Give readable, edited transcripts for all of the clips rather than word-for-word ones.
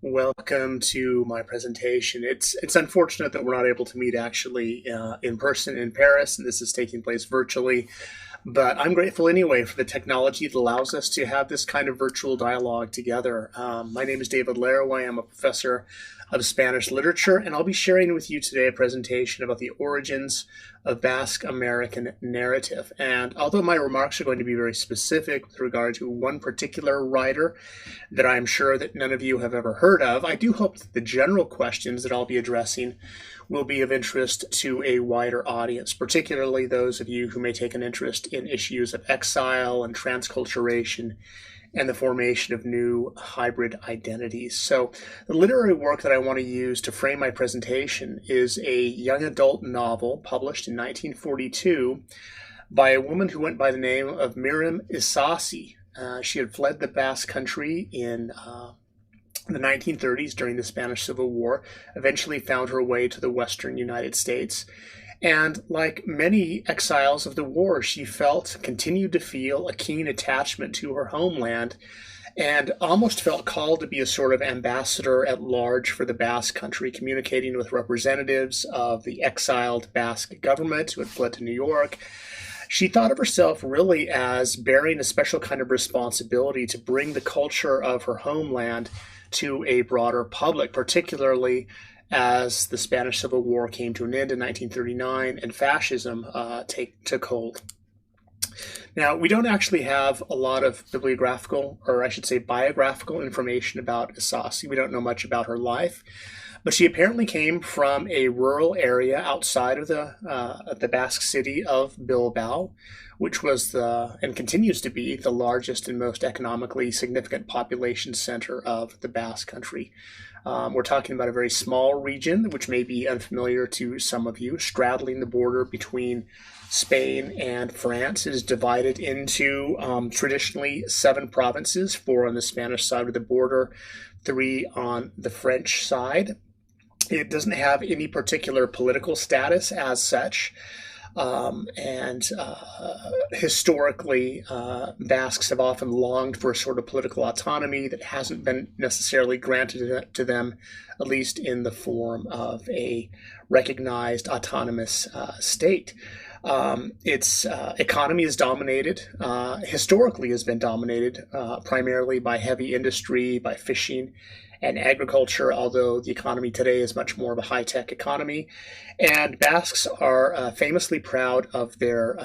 Welcome to my presentation. It's unfortunate that we're not able to meet actually in person in Paris, and this is taking place virtually. But I'm grateful anyway for the technology that allows us to have this kind of virtual dialogue together. My name is David Laraway. I'm a professor of Spanish literature, and I'll be sharing with you today a presentation about the origins of Basque-American narrative. And although my remarks are going to be very specific with regard to one particular writer that I'm sure that none of you have ever heard of, I do hope that the general questions that I'll be addressing will be of interest to a wider audience, particularly those of you who may take an interest in issues of exile and transculturation and the formation of new hybrid identities. So the literary work that I want to use to frame my presentation is a young adult novel published in 1942 by a woman who went by the name of Miriam Isasi. She had fled the Basque Country in the 1930s during the Spanish Civil War, eventually found her way to the western United States. And like many exiles of the war, she continued to feel a keen attachment to her homeland and almost felt called to be a sort of ambassador at large for the Basque Country, communicating with representatives of the exiled Basque government who had fled to New York. She thought of herself really as bearing a special kind of responsibility to bring the culture of her homeland to a broader public, particularly as the Spanish Civil War came to an end in 1939 and fascism took hold. Now, we don't actually have a lot of bibliographical, or I should say biographical information about Isasi. We don't know much about her life, but she apparently came from a rural area outside of the Basque city of Bilbao, which was and continues to be the largest and most economically significant population center of the Basque Country. We're talking about a very small region, which may be unfamiliar to some of you, straddling the border between Spain and France. It is divided into traditionally 7 provinces, 4 on the Spanish side of the border, 3 on the French side. It doesn't have any particular political status as such. Historically, Basques have often longed for a sort of political autonomy that hasn't been necessarily granted to them, at least in the form of a recognized autonomous state. Its economy is dominated, historically has been dominated primarily by heavy industry, by fishing and agriculture, although the economy today is much more of a high-tech economy. And Basques are famously proud of their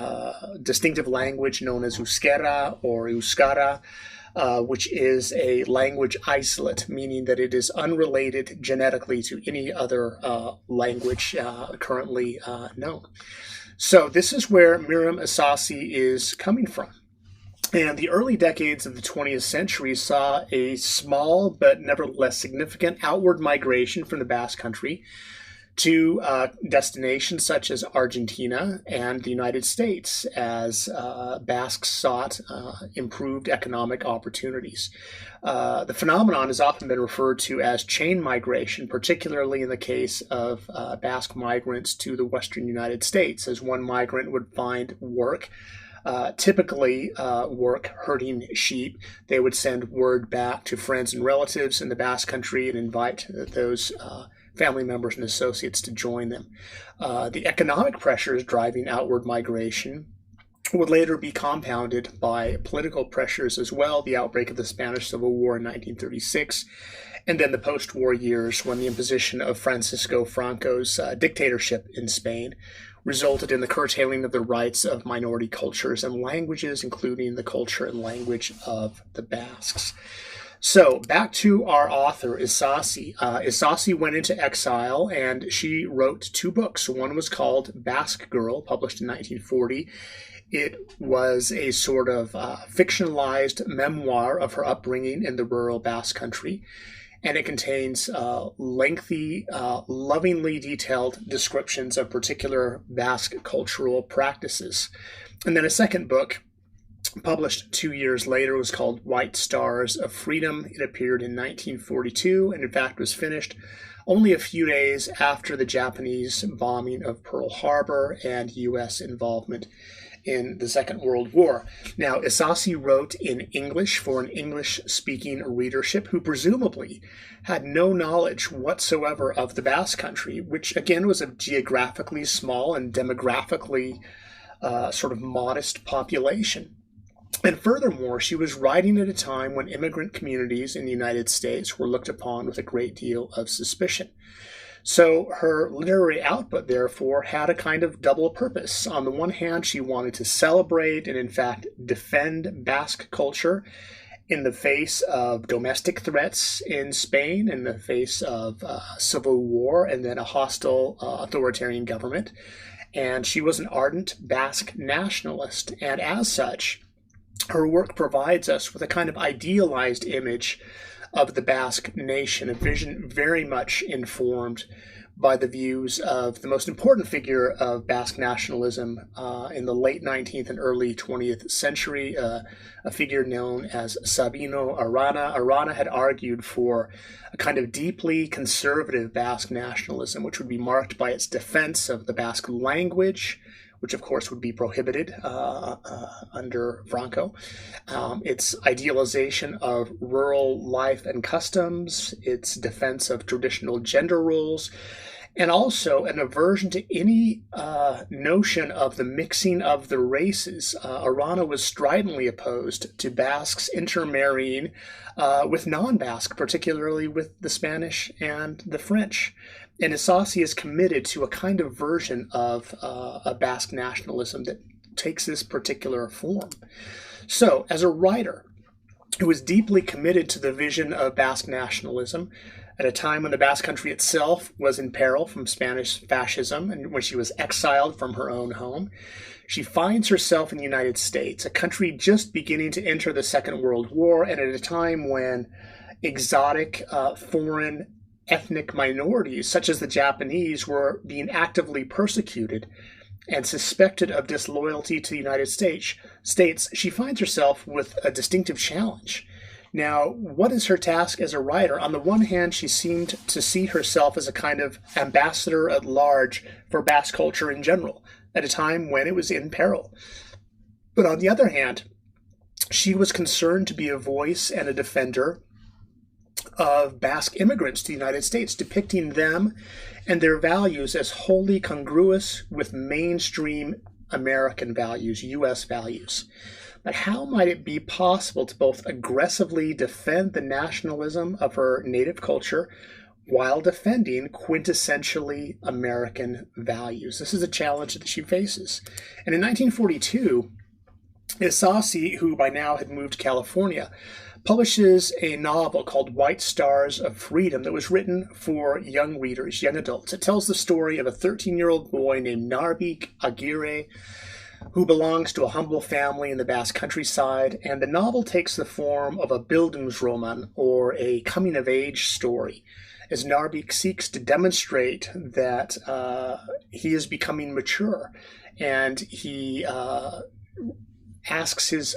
distinctive language known as Euskera or Euskara, which is a language isolate, meaning that it is unrelated genetically to any other language currently known. So this is where Miriam Isasi is coming from. And the early decades of the 20th century saw a small but nevertheless significant outward migration from the Basque Country to destinations such as Argentina and the United States as Basques sought improved economic opportunities. The phenomenon has often been referred to as chain migration, particularly in the case of Basque migrants to the western United States, as one migrant would find work. Typically work herding sheep. They would send word back to friends and relatives in the Basque Country and invite those family members and associates to join them. The economic pressures driving outward migration would later be compounded by political pressures as well, the outbreak of the Spanish Civil War in 1936, and then the post-war years when the imposition of Francisco Franco's dictatorship in Spain resulted in the curtailing of the rights of minority cultures and languages, including the culture and language of the Basques. So back to our author, Isasi. Isasi went into exile and she wrote 2 books. One was called Basque Girl, published in 1940. It was a sort of fictionalized memoir of her upbringing in the rural Basque Country. And it contains lengthy, lovingly detailed descriptions of particular Basque cultural practices. And then a second book, published 2 years later, was called White Stars of Freedom. It appeared in 1942 and in fact was finished only a few days after the Japanese bombing of Pearl Harbor and U.S. involvement in the Second World War. Now, Isasi wrote in English for an English-speaking readership who presumably had no knowledge whatsoever of the Basque Country, which again was a geographically small and demographically sort of modest population. And furthermore, she was writing at a time when immigrant communities in the United States were looked upon with a great deal of suspicion. So her literary output, therefore, had a kind of double purpose. On the one hand, she wanted to celebrate and, in fact, defend Basque culture in the face of domestic threats in Spain, in the face of civil war, and then a hostile authoritarian government. And she was an ardent Basque nationalist, and as such, her work provides us with a kind of idealized image of the Basque nation, a vision very much informed by the views of the most important figure of Basque nationalism in the late 19th and early 20th century, a figure known as Sabino Arana. Arana had argued for a kind of deeply conservative Basque nationalism, which would be marked by its defense of the Basque language, which of course would be prohibited under Franco, its idealization of rural life and customs, its defense of traditional gender roles, and also an aversion to any notion of the mixing of the races. Arana was stridently opposed to Basques intermarrying with non-Basque, particularly with the Spanish and the French. And Isasi is committed to a kind of version of a Basque nationalism that takes this particular form. So, as a writer who was deeply committed to the vision of Basque nationalism at a time when the Basque Country itself was in peril from Spanish fascism and when she was exiled from her own home, she finds herself in the United States, a country just beginning to enter the Second World War, and at a time when exotic foreign ethnic minorities, such as the Japanese, were being actively persecuted and suspected of disloyalty to the United States, she finds herself with a distinctive challenge. Now, what is her task as a writer? On the one hand, she seemed to see herself as a kind of ambassador at large for Basque culture in general, at a time when it was in peril. But on the other hand, she was concerned to be a voice and a defender of Basque immigrants to the United States, depicting them and their values as wholly congruous with mainstream American values, U.S. values. But how might it be possible to both aggressively defend the nationalism of her native culture while defending quintessentially American values? This is a challenge that she faces. And in 1942, Isasi, who by now had moved to California, publishes a novel called White Stars of Freedom that was written for young readers, young adults. It tells the story of a 13-year-old boy named Narbik Aguirre who belongs to a humble family in the Basque countryside, and the novel takes the form of a Bildungsroman, or a coming-of-age story, as Narbik seeks to demonstrate that he is becoming mature, and he asks his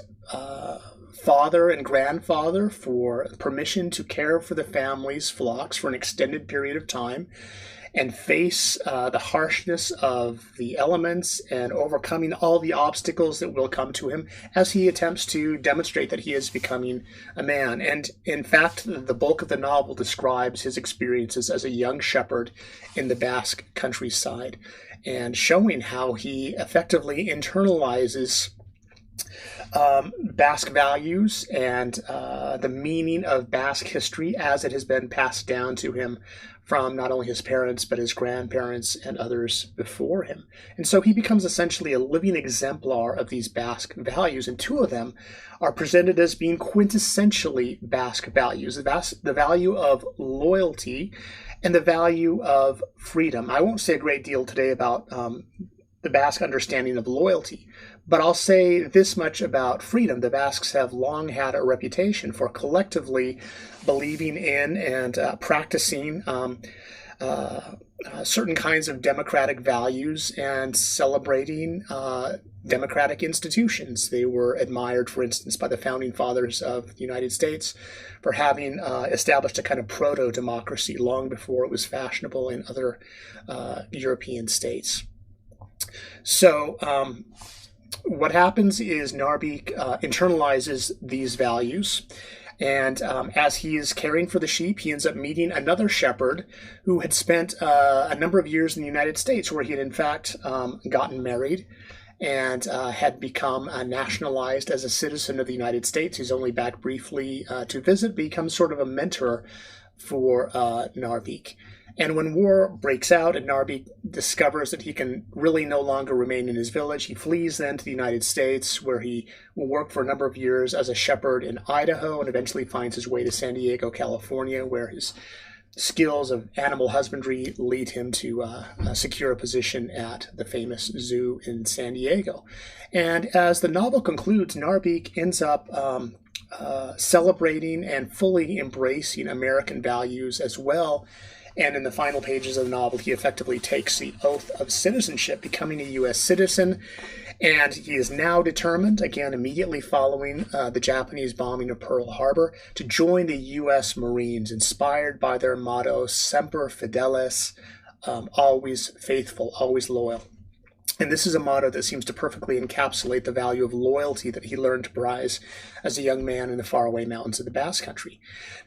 father and grandfather for permission to care for the family's flocks for an extended period of time and face the harshness of the elements and overcoming all the obstacles that will come to him as he attempts to demonstrate that he is becoming a man. And in fact, the bulk of the novel describes his experiences as a young shepherd in the Basque countryside and showing how he effectively internalizes Basque values and the meaning of Basque history as it has been passed down to him from not only his parents, but his grandparents and others before him. And so he becomes essentially a living exemplar of these Basque values, and two of them are presented as being quintessentially Basque values, the value of loyalty and the value of freedom. I won't say a great deal today about the Basque understanding of loyalty, but I'll say this much about freedom. The Basques have long had a reputation for collectively believing in and practicing certain kinds of democratic values and celebrating democratic institutions. They were admired, for instance, by the founding fathers of the United States for having established a kind of proto-democracy long before it was fashionable in other European states. So what happens is Narbeek internalizes these values. And as he is caring for the sheep, he ends up meeting another shepherd who had spent a number of years in the United States, where he had in fact gotten married and had become nationalized as a citizen of the United States. He's only back briefly to visit, becomes sort of a mentor for Narbeek. And when war breaks out and Narbeek discovers that he can really no longer remain in his village, he flees then to the United States, where he will work for a number of years as a shepherd in Idaho, and eventually finds his way to San Diego, California, where his skills of animal husbandry lead him to secure a position at the famous zoo in San Diego. And as the novel concludes, Narbeek ends up celebrating and fully embracing American values as well. And in the final pages of the novel, he effectively takes the oath of citizenship, becoming a U.S. citizen. And he is now determined, again, immediately following the Japanese bombing of Pearl Harbor, to join the U.S. Marines, inspired by their motto, Semper Fidelis, always faithful, always loyal. And this is a motto that seems to perfectly encapsulate the value of loyalty that he learned to prize as a young man in the faraway mountains of the Basque Country.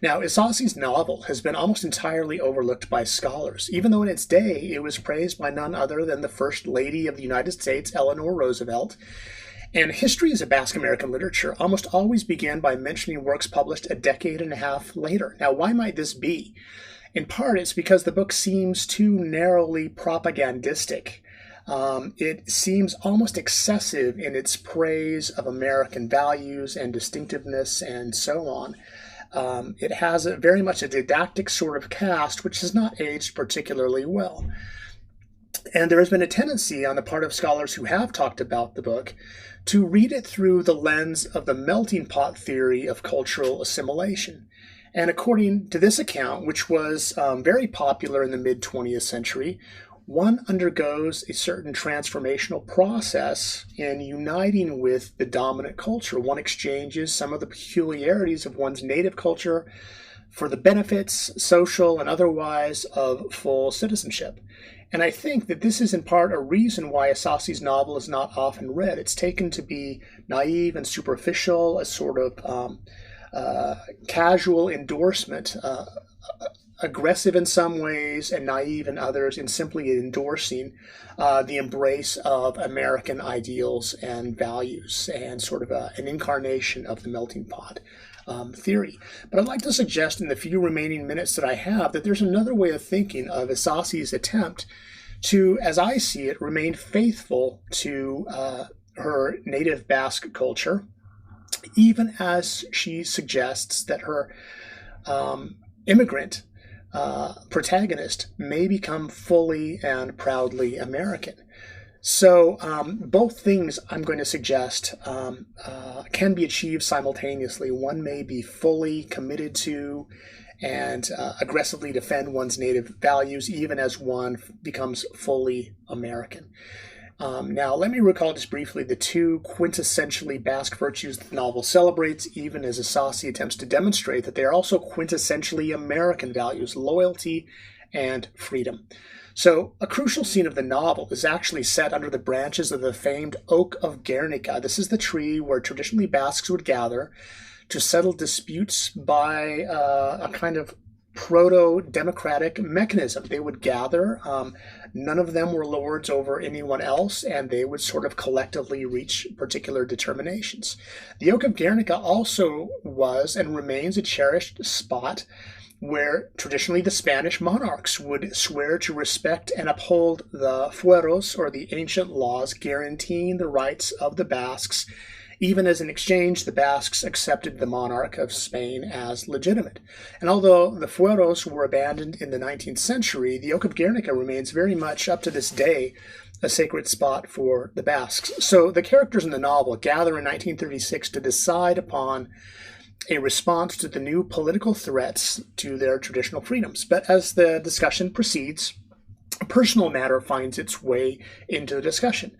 Now, Isasi's novel has been almost entirely overlooked by scholars, even though in its day it was praised by none other than the First Lady of the United States, Eleanor Roosevelt. And histories of Basque-American literature almost always begin by mentioning works published a decade and a half later. Now, why might this be? In part, it's because the book seems too narrowly propagandistic. It seems almost excessive in its praise of American values and distinctiveness and so on. It has very much a didactic sort of cast, which has not aged particularly well. And there has been a tendency on the part of scholars who have talked about the book to read it through the lens of the melting pot theory of cultural assimilation. And according to this account, which was very popular in the mid-20th century, one undergoes a certain transformational process in uniting with the dominant culture. One exchanges some of the peculiarities of one's native culture for the benefits, social and otherwise, of full citizenship. And I think that this is in part a reason why Isasi's novel is not often read. It's taken to be naive and superficial, a sort of casual endorsement, aggressive in some ways and naive in others, in simply endorsing the embrace of American ideals and values, and sort of an incarnation of the melting pot theory. But I'd like to suggest in the few remaining minutes that I have that there's another way of thinking of Isasi's attempt to, as I see it, remain faithful to her native Basque culture, even as she suggests that her immigrant protagonist may become fully and proudly American. So both things I'm going to suggest can be achieved simultaneously. One may be fully committed to and aggressively defend one's native values, even as one becomes fully American. Now, let me recall just briefly the two quintessentially Basque virtues that the novel celebrates, even as Isasi attempts to demonstrate that they are also quintessentially American values: loyalty and freedom. So, a crucial scene of the novel is actually set under the branches of the famed Oak of Guernica. This is the tree where traditionally Basques would gather to settle disputes by a kind of proto-democratic mechanism. They would gather, none of them were lords over anyone else, and they would sort of collectively reach particular determinations. The Oak of Guernica also was and remains a cherished spot where traditionally the Spanish monarchs would swear to respect and uphold the fueros, or the ancient laws guaranteeing the rights of the Basques. Even as in exchange, the Basques accepted the monarch of Spain as legitimate. And although the fueros were abandoned in the 19th century, the Oak of Guernica remains very much, up to this day, a sacred spot for the Basques. So the characters in the novel gather in 1936 to decide upon a response to the new political threats to their traditional freedoms. But as the discussion proceeds, a personal matter finds its way into the discussion.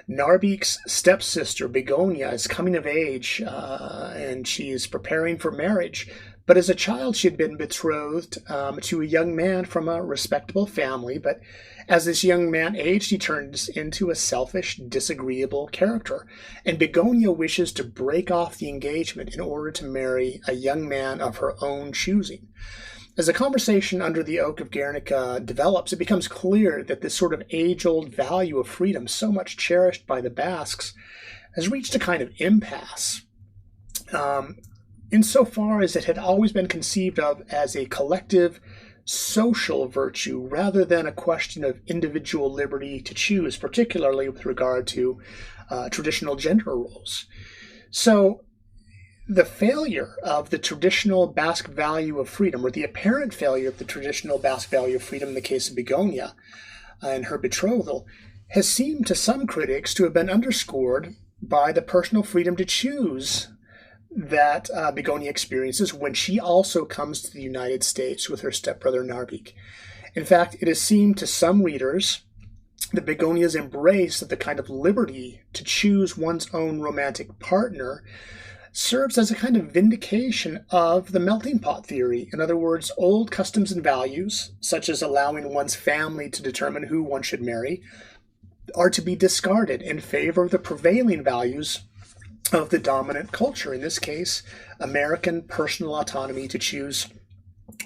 Narbeek's stepsister, Begonia, is coming of age, and she is preparing for marriage. But as a child, she had been betrothed to a young man from a respectable family. But as this young man aged, he turns into a selfish, disagreeable character. And Begonia wishes to break off the engagement in order to marry a young man of her own choosing. As the conversation under the oak of Guernica develops, it becomes clear that this sort of age-old value of freedom, so much cherished by the Basques, has reached a kind of impasse. Insofar as it had always been conceived of as a collective social virtue rather than a question of individual liberty to choose, particularly with regard to traditional gender roles. So the failure of the traditional Basque value of freedom, or the apparent failure of the traditional Basque value of freedom in the case of Begonia and her betrothal, has seemed to some critics to have been underscored by the personal freedom to choose that Begonia experiences when she also comes to the United States with her stepbrother Narvik. In fact, it has seemed to some readers that Begonia's embrace of the kind of liberty to choose one's own romantic partner serves as a kind of vindication of the melting pot theory. In other words, old customs and values, such as allowing one's family to determine who one should marry, are to be discarded in favor of the prevailing values of the dominant culture, in this case, American personal autonomy to choose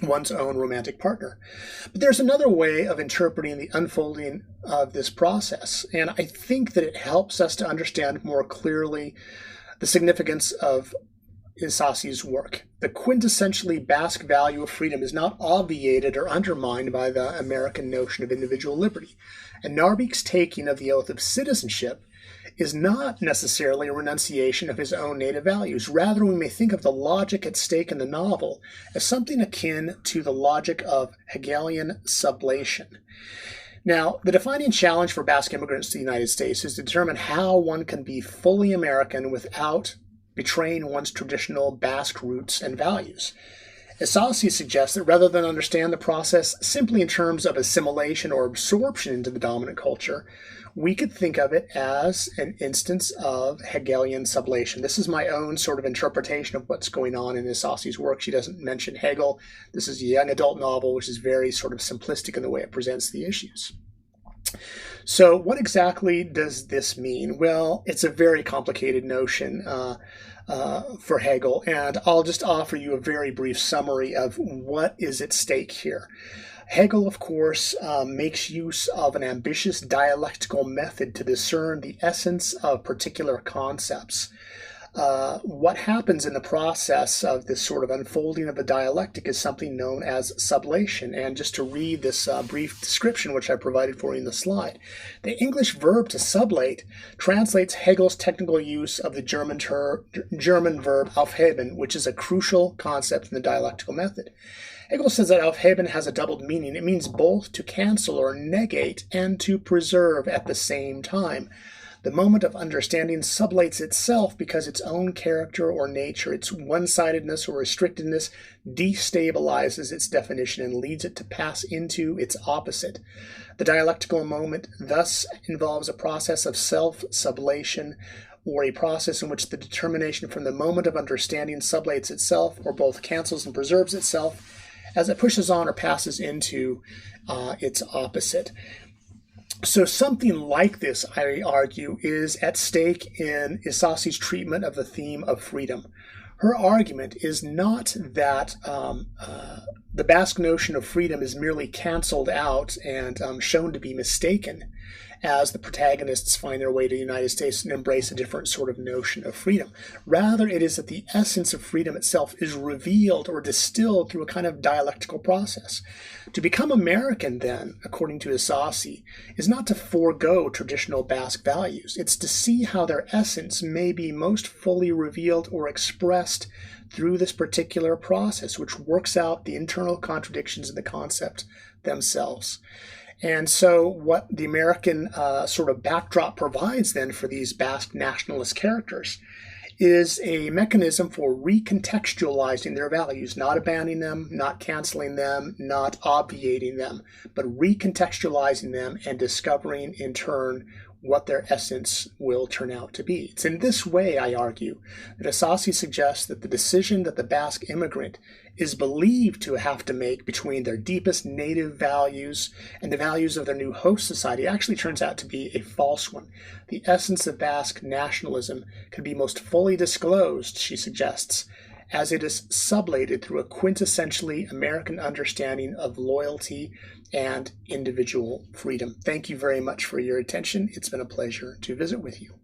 one's own romantic partner. But there's another way of interpreting the unfolding of this process, and I think that it helps us to understand more clearly the significance of Isasi's work. The quintessentially Basque value of freedom is not obviated or undermined by the American notion of individual liberty. And Narvik's taking of the oath of citizenship is not necessarily a renunciation of his own native values. Rather, we may think of the logic at stake in the novel as something akin to the logic of Hegelian sublation. Now, the defining challenge for Basque immigrants to the United States is to determine how one can be fully American without betraying one's traditional Basque roots and values. Isasi suggests that rather than understand the process simply in terms of assimilation or absorption into the dominant culture, we could think of it as an instance of Hegelian sublation. This is my own sort of interpretation of what's going on in Isasi's work. She doesn't mention Hegel. This is a young adult novel, which is very sort of simplistic in the way it presents the issues. So what exactly does this mean? Well, it's a very complicated notion for Hegel, and I'll just offer you a very brief summary of what is at stake here. Hegel, of course, makes use of an ambitious dialectical method to discern the essence of particular concepts. What happens in the process of this sort of unfolding of the dialectic is something known as sublation. And just to read this brief description, which I provided for you in the slide, the English verb to sublate translates Hegel's technical use of the German verb aufheben, which is a crucial concept in the dialectical method. Hegel says that aufheben has a doubled meaning. It means both to cancel or negate and to preserve at the same time. The moment of understanding sublates itself because its own character or nature, its one-sidedness or restrictedness, destabilizes its definition and leads it to pass into its opposite. The dialectical moment thus involves a process of self-sublation, or a process in which the determination from the moment of understanding sublates itself, or both cancels and preserves itself, as it pushes on or passes into its opposite. So something like this, I argue, is at stake in Isasi's treatment of the theme of freedom. Her argument is not that the Basque notion of freedom is merely canceled out and shown to be mistaken as the protagonists find their way to the United States and embrace a different sort of notion of freedom. Rather, it is that the essence of freedom itself is revealed or distilled through a kind of dialectical process. To become American, then, according to Isasi, is not to forego traditional Basque values. It's to see how their essence may be most fully revealed or expressed through this particular process, which works out the internal contradictions in the concept themselves. And so what the American sort of backdrop provides then for these Basque nationalist characters is a mechanism for recontextualizing their values, not abandoning them, not canceling them, not obviating them, but recontextualizing them and discovering in turn what their essence will turn out to be. It's in this way, I argue, that Asasi suggests that the decision that the Basque immigrant is believed to have to make between their deepest native values and the values of their new host society actually turns out to be a false one. The essence of Basque nationalism can be most fully disclosed, she suggests, as it is sublated through a quintessentially American understanding of loyalty and individual freedom. Thank you very much for your attention. It's been a pleasure to visit with you.